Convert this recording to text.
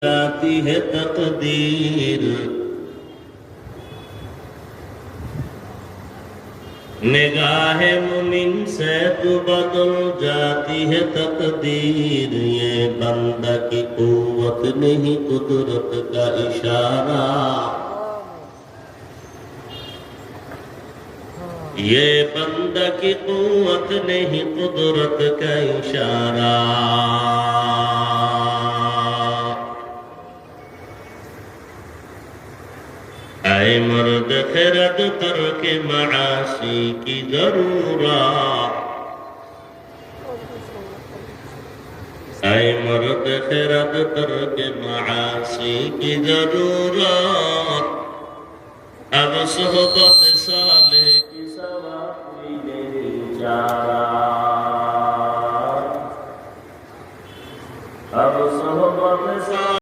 आती है तकदीर, निगाहे मुमिन से तू बदल जाती है तकदीर। ये बंदा की कुव्वत नहीं कुदरत का इशारा, ये बंदा की कुव्वत नहीं कुदरत का इशारा। ऐ मर्द खिरद तरके मआसी की जरूरत, ऐ मर्द खिरद तरके मआसी की जरूरत। अब सोहबत साले की सवा कोई नहीं चारा।